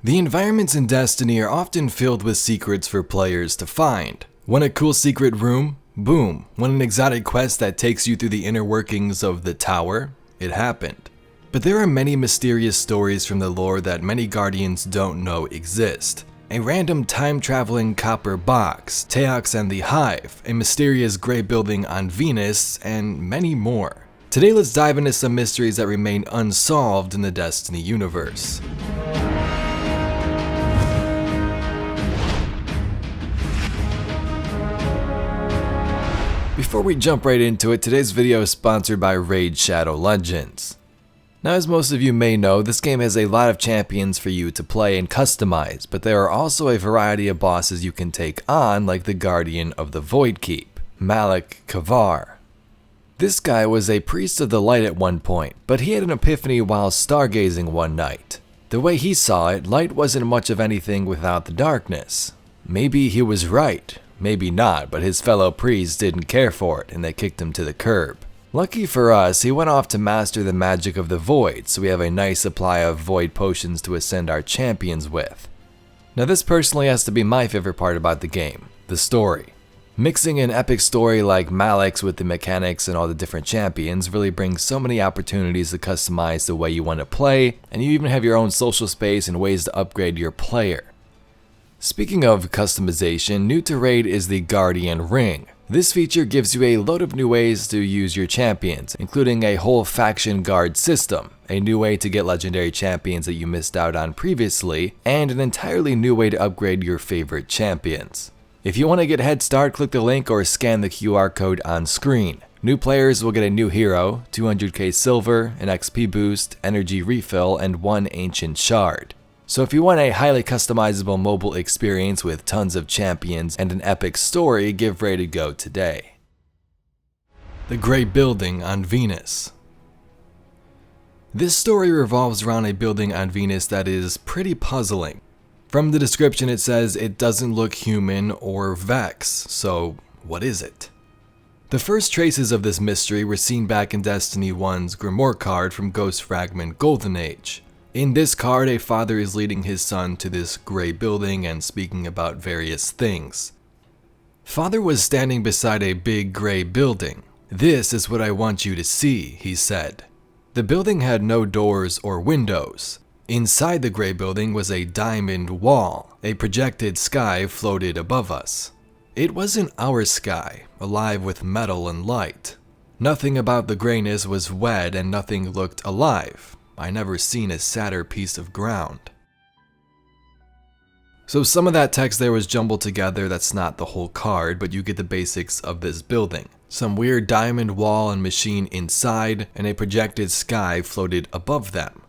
The environments in Destiny are often filled with secrets for players to find. Want a cool secret room? Boom. Want an exotic quest that takes you through the inner workings of the tower? It happened. But there are many mysterious stories from the lore that many Guardians don't know exist. A random time-traveling copper box, Taox and the Hive, a mysterious gray building on Venus, and many more. Today let's dive into some mysteries that remain unsolved in the Destiny universe. Before we jump right into it, today's video is sponsored by Raid Shadow Legends. Now, as most of you may know, this game has a lot of champions for you to play and customize, but there are also a variety of bosses you can take on, like the Guardian of the Void Keep, Malik Kavar. This guy was a priest of the light at one point, but he had an epiphany while stargazing one night. The way he saw it, light wasn't much of anything without the darkness. Maybe he was right. Maybe not, but his fellow priests didn't care for it and they kicked him to the curb. Lucky for us, he went off to master the magic of the void, so we have a nice supply of void potions to ascend our champions with. Now this personally has to be my favorite part about the game, the story. Mixing an epic story like Malik's with the mechanics and all the different champions really brings so many opportunities to customize the way you want to play, and you even have your own social space and ways to upgrade your player. Speaking of customization, new to Raid is the Guardian Ring. This feature gives you a load of new ways to use your champions, including a whole faction guard system, a new way to get legendary champions that you missed out on previously, and an entirely new way to upgrade your favorite champions. If you want to get a head start, click the link or scan the QR code on screen. New players will get a new hero, 200k silver, an XP boost, energy refill, and one ancient shard. So if you want a highly customizable mobile experience with tons of champions and an epic story, give Raid a go today. The Gray Building on Venus. This story revolves around a building on Venus that is pretty puzzling. From the description it says it doesn't look human or Vex, so what is it? The first traces of this mystery were seen back in Destiny 1's Grimoire card from Ghost Fragment Golden Age. In this card, a father is leading his son to this gray building and speaking about various things. Father was standing beside a big gray building. "This is what I want you to see," he said. The building had no doors or windows. Inside the gray building was a diamond wall. A projected sky floated above us. It wasn't our sky, alive with metal and light. Nothing about the grayness was wet and nothing looked alive. I never seen a sadder piece of ground. So some of that text there was jumbled together. That's not the whole card, but you get the basics of this building. Some weird diamond wall and machine inside, and a projected sky floated above them.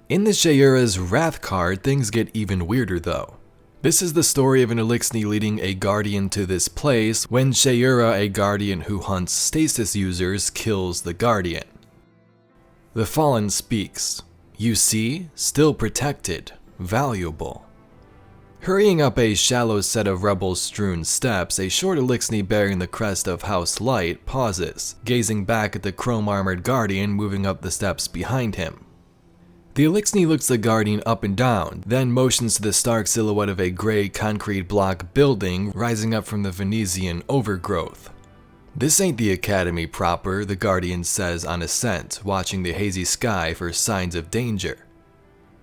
In the Sjur's Wrath card, things get even weirder though. This is the story of an Elixni leading a guardian to this place when Sjur, a guardian who hunts stasis users, kills the guardian. The Fallen speaks. "You see? Still protected. Valuable." Hurrying up a shallow set of rubble-strewn steps, a short Elixni bearing the crest of House Light pauses, gazing back at the chrome-armored guardian moving up the steps behind him. The Elixni looks the guardian up and down, then motions to the stark silhouette of a gray concrete block building rising up from the Venusian overgrowth. "This ain't the academy proper," the guardian says on ascent, watching the hazy sky for signs of danger.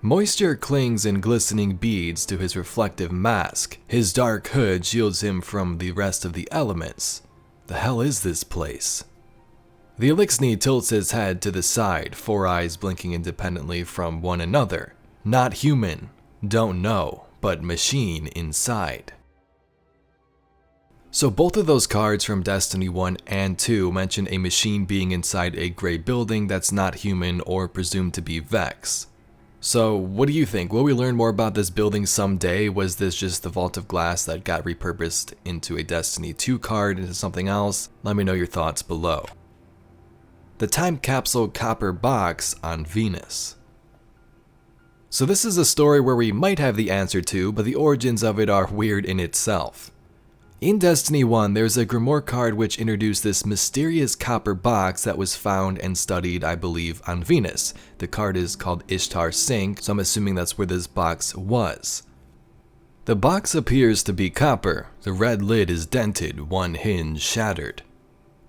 Moisture clings in glistening beads to his reflective mask. His dark hood shields him from the rest of the elements. The hell is this place? The Elixni tilts his head to the side, four eyes blinking independently from one another. Not human. Don't know, but machine inside. So both of those cards from Destiny 1 and 2 mention a machine being inside a gray building that's not human or presumed to be Vex. So what do you think? Will we learn more about this building someday? Was this just the Vault of Glass that got repurposed into a Destiny 2 card into something else? Let me know your thoughts below. The Time Capsule Copper Box on Venus. So this is a story where we might have the answer to, but the origins of it are weird in itself. In Destiny 1, there's a Grimoire card which introduced this mysterious copper box that was found and studied, I believe, on Venus. The card is called Ishtar's Sink, so I'm assuming that's where this box was. The box appears to be copper. The red lid is dented, one hinge shattered.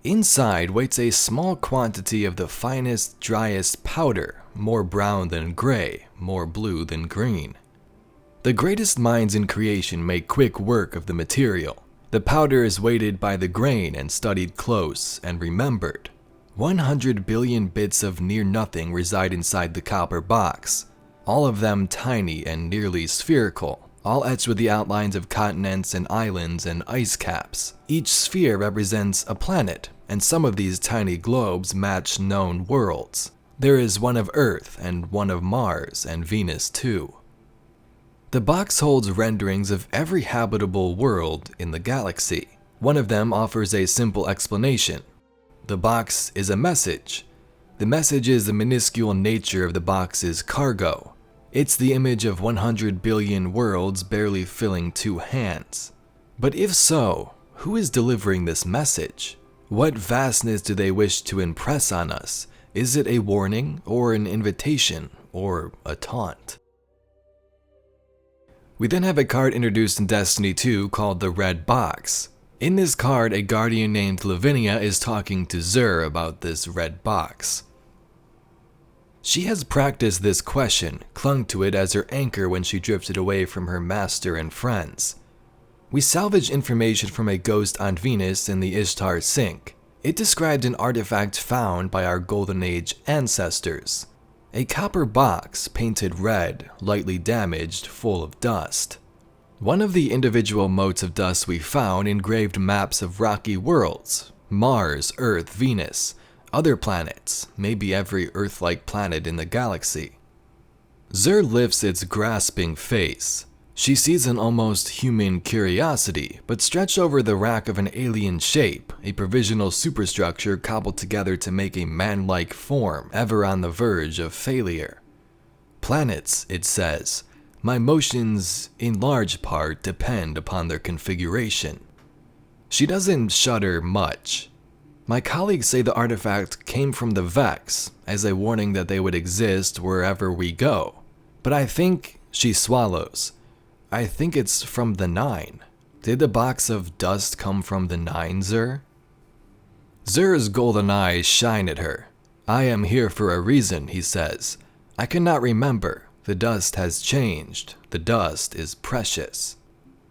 Inside waits a small quantity of the finest, driest powder, more brown than gray, more blue than green. The greatest minds in creation make quick work of the material. The powder is weighted by the grain and studied close and remembered. 100 billion bits of near nothing reside inside the copper box, all of them tiny and nearly spherical, all etched with the outlines of continents and islands and ice caps. Each sphere represents a planet, and some of these tiny globes match known worlds. There is one of Earth and one of Mars and Venus too. The box holds renderings of every habitable world in the galaxy. One of them offers a simple explanation. The box is a message. The message is the minuscule nature of the box's cargo. It's the image of 100 billion worlds barely filling 2 hands. But if so, who is delivering this message? What vastness do they wish to impress on us? Is it a warning, or an invitation, or a taunt? We then have a card introduced in Destiny 2 called the Red Box. In this card, a guardian named Lavinia is talking to Sjur about this red box. She has practiced this question, clung to it as her anchor when she drifted away from her master and friends. We salvage information from a ghost on Venus in the Ishtar's Sink. It described an artifact found by our Golden Age ancestors. A copper box, painted red, lightly damaged, full of dust. One of the individual motes of dust we found engraved maps of rocky worlds: Mars, Earth, Venus, other planets, maybe every Earth-like planet in the galaxy. Sjur lifts its grasping face. She sees an almost human curiosity, but stretched over the rack of an alien shape, a provisional superstructure cobbled together to make a man-like form, ever on the verge of failure. Planets, it says. My motions, in large part, depend upon their configuration. She doesn't shudder much. My colleagues say the artifact came from the Vex, as a warning that they would exist wherever we go. But I think, she swallows, I think it's from the Nine. Did the box of dust come from the Nine, Sjur? Sjur's golden eyes shine at her. I am here for a reason, he says. I cannot remember. The dust has changed. The dust is precious.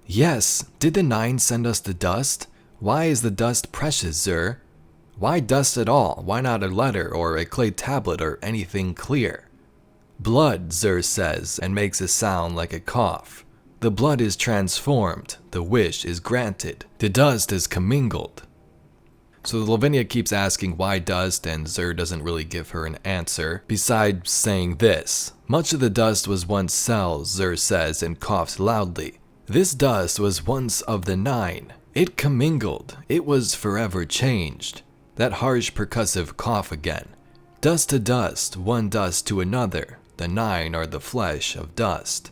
Yes, did the Nine send us the dust? Why is the dust precious, Sjur? Why dust at all? Why not a letter or a clay tablet or anything clear? Blood, Sjur says, and makes a sound like a cough. The blood is transformed, the wish is granted, the dust is commingled. So Lavinia keeps asking why dust, and Sjur doesn't really give her an answer, besides saying this. Much of the dust was once cells, Sjur says, and coughs loudly. This dust was once of the Nine. It commingled, it was forever changed. That harsh percussive cough again. Dust to dust, one dust to another, the Nine are the flesh of dust.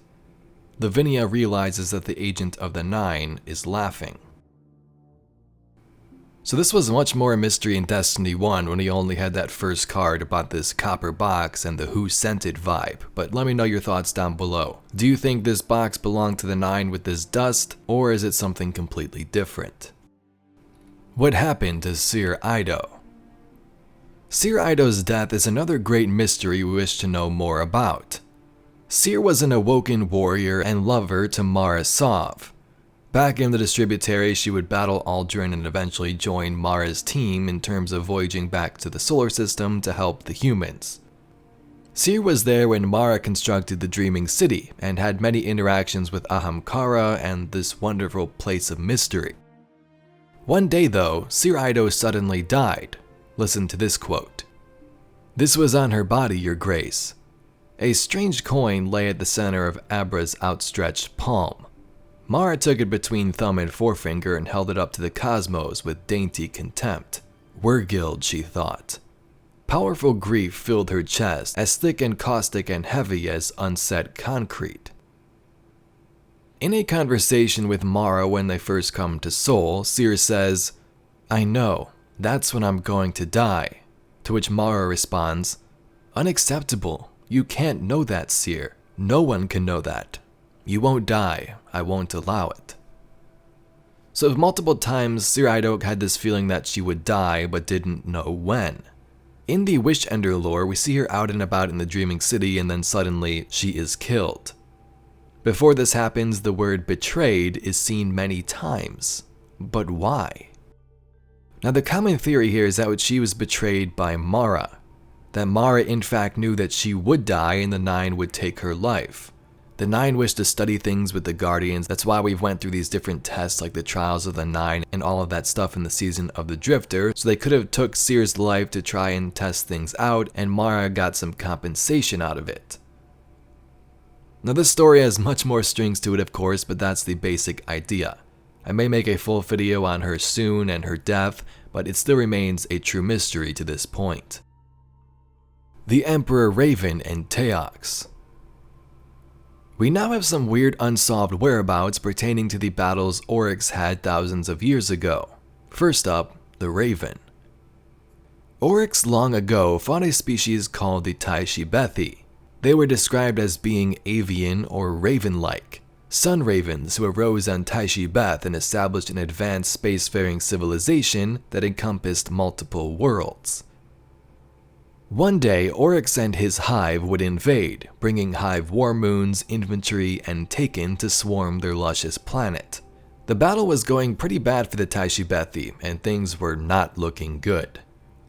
Lavinia realizes that the agent of the Nine is laughing. So this was much more a mystery in Destiny 1 when he only had that first card about this copper box and the who sent it vibe, but let me know your thoughts down below. Do you think this box belonged to the Nine with this dust, or is it something completely different? What happened to Sjur Eido? Sjur Eido's death is another great mystery we wish to know more about. Sjur was an awoken warrior and lover to Mara Sov. Back in the Distributary, she would battle Aldrin and eventually join Mara's team in terms of voyaging back to the solar system to help the humans. Sjur was there when Mara constructed the Dreaming City and had many interactions with Ahamkara and this wonderful place of mystery. One day though, Sjur Eido suddenly died. Listen to this quote. "This was on her body, Your Grace. A strange coin lay at the center of Abra's outstretched palm. Mara took it between thumb and forefinger and held it up to the cosmos with dainty contempt. Wergild, she thought. Powerful grief filled her chest, as thick and caustic and heavy as unset concrete. In a conversation with Mara when they first come to Seoul, Sjur says, "I know, that's when I'm going to die." To which Mara responds, "Unacceptable. You can't know that, Sjur. No one can know that. You won't die. I won't allow it." So multiple times, Sjur Eido had this feeling that she would die, but didn't know when. In the Wishender lore, we see her out and about in the Dreaming City, and then suddenly, she is killed. Before this happens, the word betrayed is seen many times. But why? Now the common theory here is that she was betrayed by Mara. That Mara in fact knew that she would die and the Nine would take her life. The Nine wished to study things with the Guardians. That's why we've went through these different tests like the Trials of the Nine and all of that stuff in the season of the Drifter. So they could have took Sjur's life to try and test things out, and Mara got some compensation out of it. Now this story has much more strings to it, of course, but that's the basic idea. I may make a full video on her soon and her death, but it still remains a true mystery to this point. The Emperor Raven and Taox. We now have some weird unsolved whereabouts pertaining to the battles Oryx had thousands of years ago. First up, the Raven. Oryx long ago fought a species called the Taishibethi. They were described as being avian or raven-like, sun ravens who arose on Taishibeth and established an advanced spacefaring civilization that encompassed multiple worlds. One day, Oryx and his hive would invade, bringing hive war moons, infantry, and Taken to swarm their luscious planet. The battle was going pretty bad for the Taishibethi, and things were not looking good.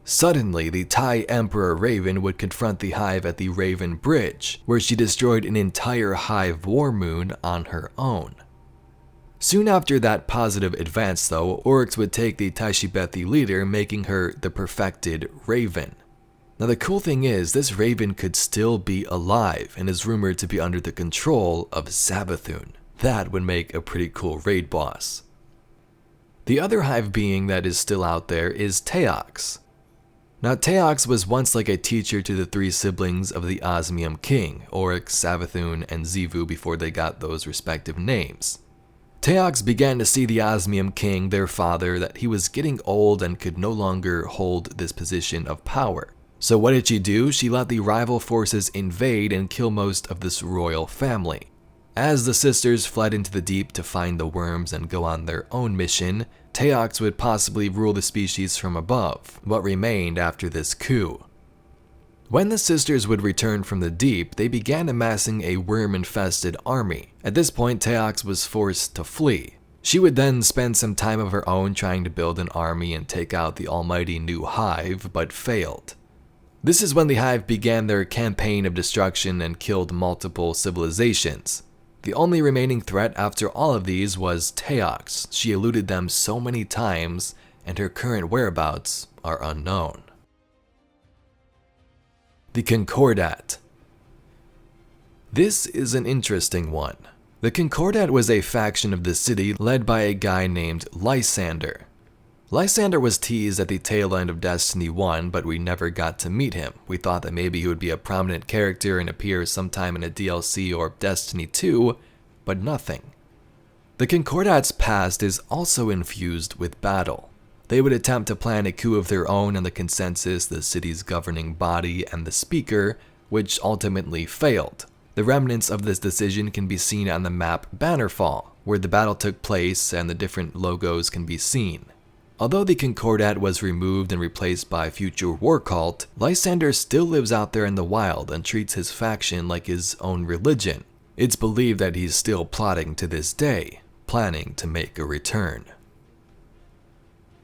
Suddenly, the Tai Emperor Raven would confront the hive at the Raven Bridge, where she destroyed an entire hive war moon on her own. Soon after that positive advance though, Oryx would take the Taishibethi leader, making her the perfected Raven. Now the cool thing is, this Raven could still be alive and is rumored to be under the control of Savathun. That would make a pretty cool raid boss. The other hive being that is still out there is Taox. Now Taox was once like a teacher to the three siblings of the Osmium King, Oryx, Savathun, and Xivu before they got those respective names. Taox began to see the Osmium King, their father, that he was getting old and could no longer hold this position of power. So what did she do? She let the rival forces invade and kill most of this royal family. As the sisters fled into the deep to find the worms and go on their own mission, Taox would possibly rule the species from above, what remained after this coup. When the sisters would return from the deep, they began amassing a worm-infested army. At this point, Taox was forced to flee. She would then spend some time of her own trying to build an army and take out the almighty new hive, but failed. This is when the hive began their campaign of destruction and killed multiple civilizations. The only remaining threat after all of these was Taox. She eluded them so many times, and her current whereabouts are unknown. The Concordat. This is an interesting one. The Concordat was a faction of the city led by a guy named Lysander. Lysander was teased at the tail end of Destiny 1, but we never got to meet him. We thought that maybe he would be a prominent character and appear sometime in a DLC or Destiny 2, but nothing. The Concordat's past is also infused with battle. They would attempt to plan a coup of their own on the consensus, the city's governing body, and the speaker, which ultimately failed. The remnants of this decision can be seen on the map Bannerfall, where the battle took place and the different logos can be seen. Although the Concordat was removed and replaced by Future War Cult, Lysander still lives out there in the wild and treats his faction like his own religion. It's believed that he's still plotting to this day, planning to make a return.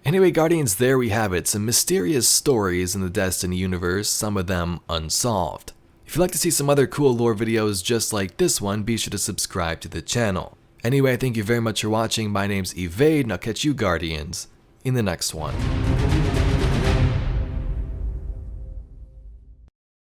Anyway, Guardians, there we have it, some mysterious stories in the Destiny universe, some of them unsolved. If you'd like to see some other cool lore videos just like this one, be sure to subscribe to the channel. Anyway, thank you very much for watching. My name's Evade, and I'll catch you Guardians in the next one.